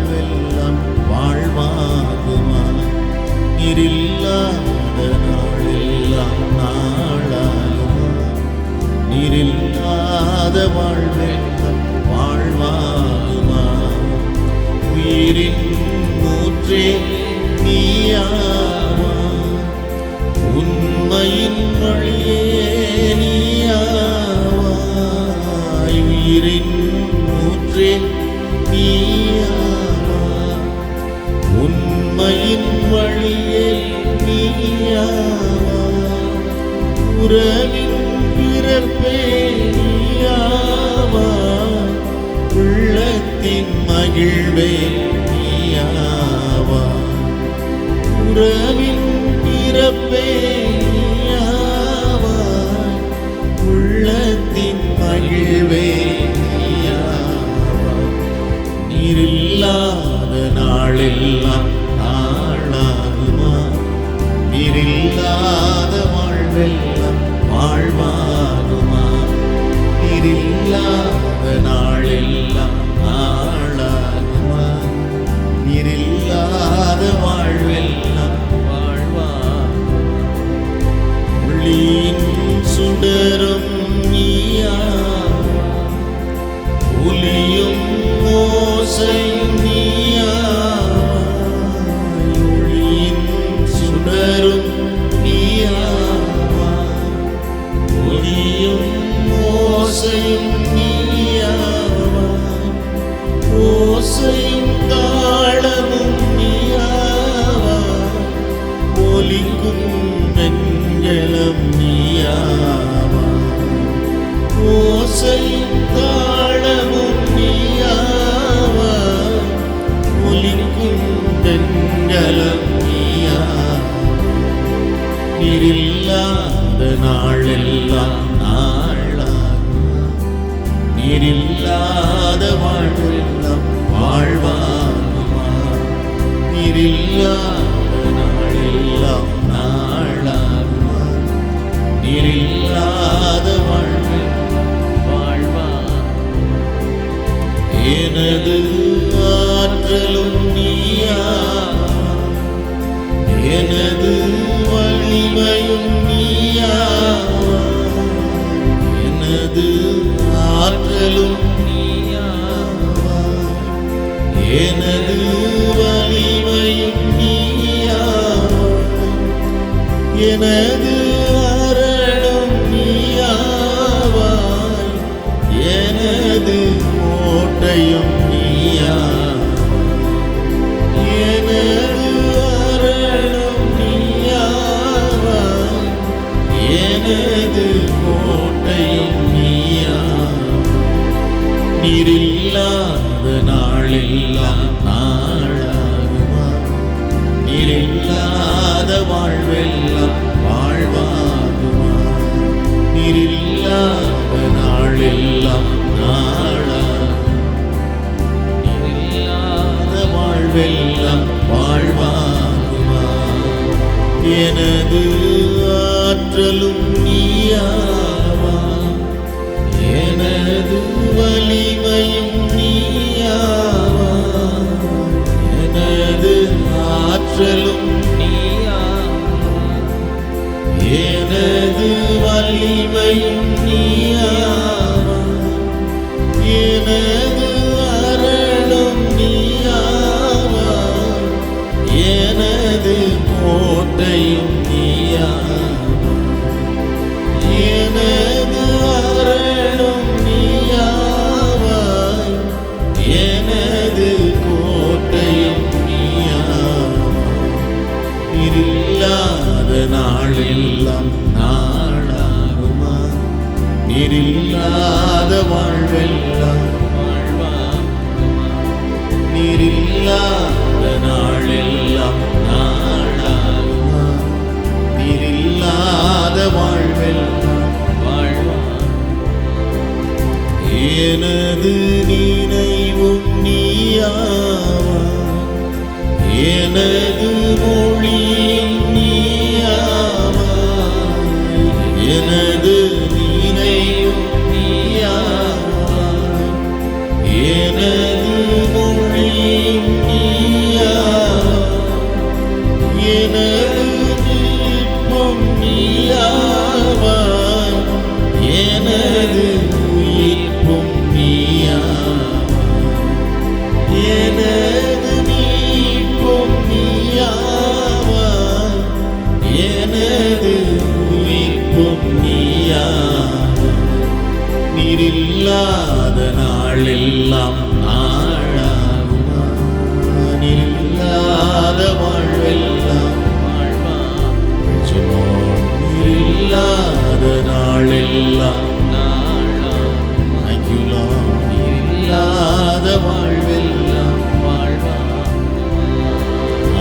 வாழ்வெல்லாம் வாழ்வாகுமா? நீரில்லாத நாளெல்லாம் நாளாகுமா? நீரில்லாத வாழ்வெல்லாம் வாழ்வாகுமா? உயிரின் மூற்றே நீயாவா? உண்மையின் வழியே நீயாவாய். உயிரின் மூற்றே நீயாவா? உண்மையின் வழியே நீயாவா? உறவின் பிறப்பே நீயாவா? உள்ளத்தின் மகிழ்வே நீயாவா? உறவின் பிறப்பே நீயாவா? உள்ளத்தின் மகிழ்வே நீயாவா? நீரில்லாத நாளெல்லாம் நாளாகுமா? நீரில்லாத வாழ்வெல்லாம் வாழ்வாகுமா? நீரில்லாத நாளெல்லாம் நாளாகுமா? நீரில்லாத வாழ்வெல்லாம் வாழ்வாகுமா? ஒளியின் சுடரும் நீயாவா? ஒலியும் ஓசையும் நீயாவா? ஒளியின் சுடரும் நீயாவா? ஒலியும் ஓசையும் நீயாவா? ஓசையும் தாளமும் நீயாவா? ஒலிக்கும் வெண்கலம் நீயாவா? ஓசையும் தாளமும் நீயாவா? ஒலிக்கும் வெண்கலம் நீயாவா? நீரில்லாத நாளெல்லாம் நாளாகுமா? நீரில்லாத வாழ்வெல்லாம் வாழ்வாகுமா? நீரில்லாத நாளெல்லாம் நாளாகுமா? நீரில்லாத வாழ்வெல்லாம் வாழ்வாகுமா? எனது ஆற்றலும் நீயாவா? எனது வலிமையும் நீயாவா? எனது ஆற்றலும் நீயாவா? எனது வலிமையும் நீயாவா? எனது அரணும் நீயாவா? எனது கோட்டையும் நீயாவா? எனது அரணும் நீயாவா? எனது கோட்டையும் நீயாவா? நீரில்லாத நாளெல்லாம் நாளாகுமா? நீரில்லாத வாழ்வெல்லாம் வாழ்வாகுமா? நீரில்லாத நாளெல்லாம் நாளாகுமா? நீரில்லாத வாழ்வெல்லாம் வாழ்வாகுமா? எனது ஆற்றலும் நீயாவா? எனது வலிமையும் நீயாவா? எனது ஆற்றலும் நீயாவா? எனது வலிமையும் நீயாவா? எனது அரணும் நீயாவா? எனது கோட்டையும் நீயாவா? எனது அரணும் நீயாவா? எனது கோட்டையும் நீயாவா? நீரில்லாத நாளெல்லாம் நாளாகுமா? நீரில்லாத வாழ்வெல்லாம் வாழ்வாகுமா? நீரில்லாத நாளெல்லாம் நாளாகுமா? நீரில்லாத வாழ்வெல்லாம் வாழ்வாகுமா? எனது நினைவும் நீயாவா? எனது மொழியும் நீயாவா? எனது நினைவும் நீயாவா? எனது மொழியும் எனது மீட்பும் நீயாவாய், எனது உயிர்ப்பும் நீயாவாய், எனது மீட்பும் நீயாவாய், எனது உயிர்ப்பும் நீயாவாய். நீரில்லாத நாளெல்லாம் நாளாகுமா, நீரில்லாத வாழ்வெல்லாம் வாழ்வா. நீரில்லாத நாளெல்லாம் நாளாகுமா, நீரில்லாத வாழ்வெல்லாம் வாழ்வா.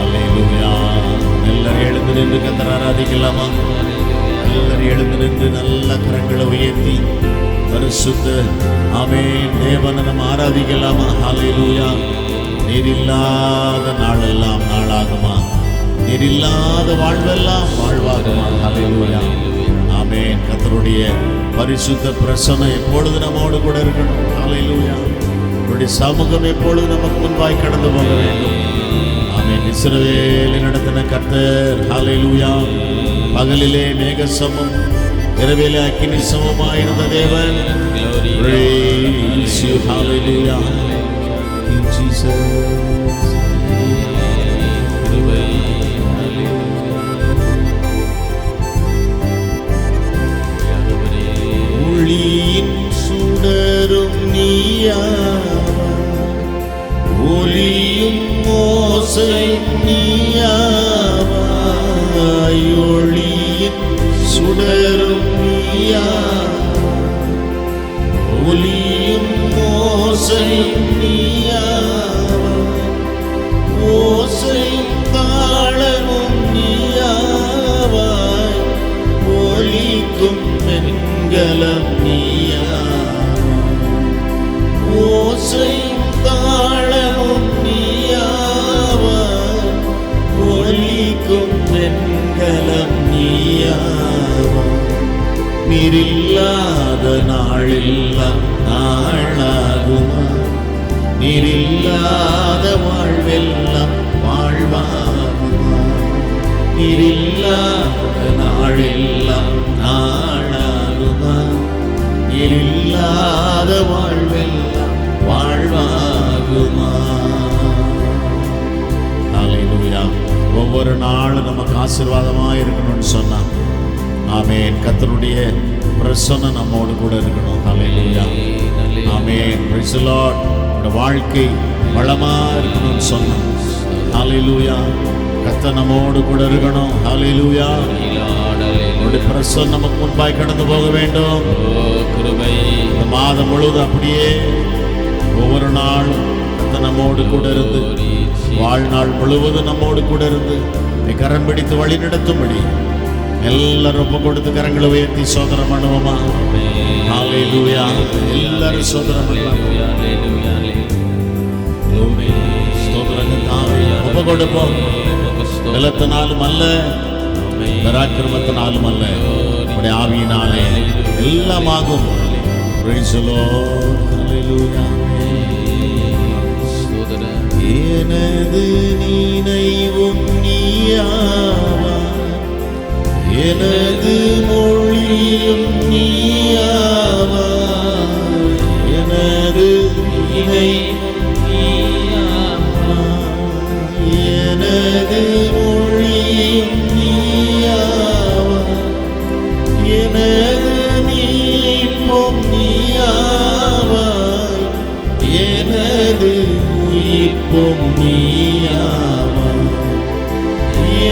அல்லேலூயா. எல்லாரும் எழுந்து நின்று கர்த்தரை ஆராதிக்கலாமா? எல்லாரும் எழுந்து நின்று நல்ல கரங்களை உயர்த்தி பரிசுத்த ஆமென் தேவனை நம்ம ஆராதிக்கலாமா? ஹல்லேலூயா. நீரில்லாத நாளெல்லாம் நாளாகுமா, நீரில்லாத வாழ்வெல்லாம் வாழ்வாகுமா. ஹல்லேலூயா. ஆமென். கர்த்தருடைய பரிசுத்த பிரசன்னம் எப்பொழுது நம்மோடு கூட இருக்கணும். ஹல்லேலூயா. அவருடைய சமூகம் எப்பொழுது நமக்கு முன்பாய் கடந்து போக வேண்டும். ஆமென். இஸ்ரவேலை நடத்தின கர்த்தர். ஹல்லேலூயா. பகலிலே மேகசமம், இரவிலே அக்கினி சமமாயிருந்த தேவன். Praise you. Hallelujah. In Jesus. ஒளியின் சுடரும் நீயாவாய், ஒளியும் ஓசையும் நீயாவாய், ஒளியின் சுடரும் நீயாவாய், ஒளியும் ஓசையும் நீயாவாய், ஓசையும் தாளமும் நீயாவாய், ஒலிக்கும் வெண்கலம் நீயாவாய், ஓசையும் தாளமும் நீயாவாய், ஒலிக்கும் வெண்கலம் நீயாவாய். நீரில்லாத நாளெல்லாம் நாளாகுமா, நீரில்லாத வாழ்வெல்லாம் வாழ்வாகுமா, நீரில்லாத நாளெல்லாம் நாளாகுமா, நீரில்லாத வாழ்வெல்லாம் வாழ்வாகுமா. ஹல்லேலூயா. ஒவ்வொரு நாளும் நமக்கு ஆசீர்வாதமாக இருக்கணும்னு சொன்னா ஆமென். கர்த்தருடைய பிரசன்னம் நம்மோடு கூட இருக்கணும். Hallelujah. Amen. Praise the lord. நம்ம வாழ்க்கை வளமா இருக்கணும்னு சொன்னா ஹல்லேலூயா. கர்த்தர் நம்மோடு கூட இருக்கணும். ஹல்லேலூயா. அவருடைய பிரசன்னம் நமக்கு முன்பாய் கடந்து போக வேண்டும். இந்த மாதம் முழுவதும் அப்படியே ஒவ்வொரு நாளும் கர்த்தர் நம்மோடு கூட இருந்து வாழ்நாள் முழுவதும் நம்மோடு கூட இருந்து கரம் பிடித்து வழி நடத்தும்படி எல்லாரும் ஒப்பு கொடுத்து கரங்களை உயர்த்தி சோதனம் பண்ணுவோமா? ஹல்லேலூயா. எல்லாரும் சோதனம் பண்ணலாம். ஒப்பு கொடுப்போம். பலத்தினாலும் அல்ல, பராக்கிரமத்தினாலும் அல்ல, உடைய ஆவியினாலே எல்லாம் ஆகும். Praise the Lord. Hallelujah. எனது நினைவும் நீயாவாய், எனது மொழியும் நீயாவாய், எனது நினைவும் நீயாவாய், எனது மொழியும் நீயாவாய், எனது மீட்பும் நீயாவாய், எனது உயிர்ப்பும் நீயாவாய்,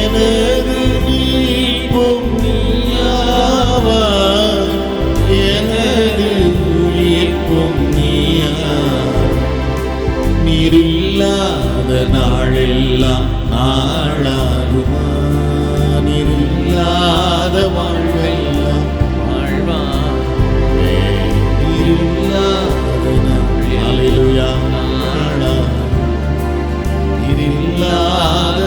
எனது மீட்பும் நீயாவாய், எனது உயிர்ப்பும் நீயாவாய். நீரில்லாத நாளெல்லாம் நாளாகுமா, நீரில்லாத வாழ்வெல்லாம் வாழ்வா. நீரில்லாத நாள். ஹல்லேலூயா. நீரில்லாத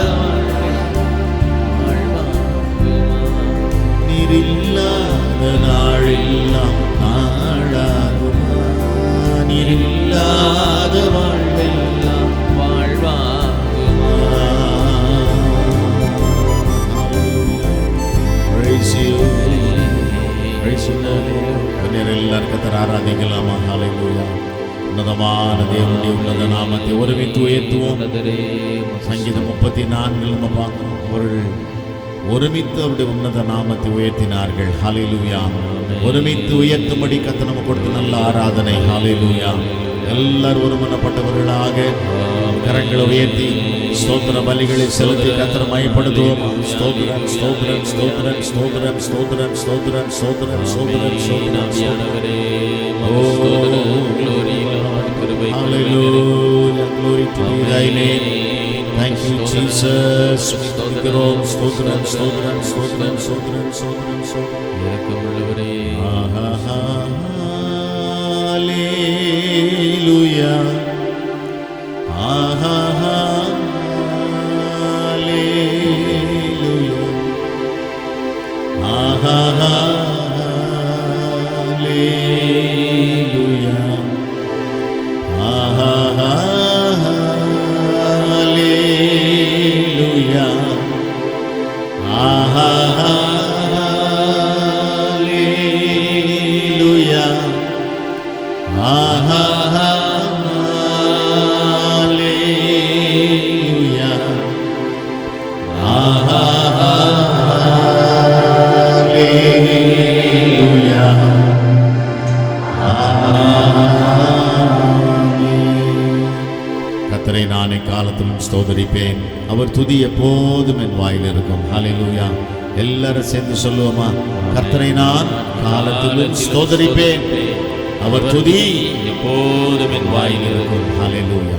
நீரில்லாத நாளெல்லாம் நாளாகுமா, நீரில்லாத வாழ்வெல்லாம் வாழ்வாகுமா. தேவனுடைய உன்னத நாமத்தை ஒருமித்து உயர்த்துவோம். உன்னதரே சங்கீதம் 34 நம்ம பார்க்கிறோம். அவர்கள் ஒருமித்து அவருடைய உன்னத நாமத்தை உயர்த்தினார்கள். ஹல்லேலூயா. ஒருமித்து உயர்த்தும்படி கர்த்தர் நமக்கு கொடுத்த நல்ல ஆராதனை. ஹல்லேலூயா. எல்லாரும் ஒருமனப்பட்டவர்களாக கரங்களை உயர்த்தி ஸ்தோத்திர பலிகளை செலுத்தி கர்த்தரை மகிமைப்படுத்துவோம். ஸ்தோத்திரம் ஸ்தோத்திரம் ஸ்தோத்திரம் ஸ்தோத்திரம் ஸ்தோத்திரம் ஸ்தோத்திரம் ஸ்தோத்திரம் ஸ்தோத்திரம் ஸ்தோத்திரம். Hallelujah, glory to thy name. Thank you, Jesus. ஸ்தோத்திரம் ஸ்தோத்திரம் ஸ்தோத்திரம் ஸ்தோத்திரம் ஸ்தோத்திரம் ஸ்தோத்திரம் ஸ்தோத்திரம். இரக்கமுள்ளவரே Hallelujah. Hallelujah. Hallelujah. Hallelujah. Hallelujah. Hallelujah. Hallelujah. கர்த்தரை நான் எக்காலத்திலும் ஸ்தோத்தரிப்பேன். அவர் துதி எப்போதும் என் வாயில் இருக்கும். ஹல்லேலூயா. எல்லாரும் சேர்ந்து சொல்லுவோமா? கர்த்தரை நான் காலத்திலும் ஸ்தோத்தரிப்பேன். அவர் துதி எப்போதும் என் வாயில் இருக்கும். ஹல்லேலூயா.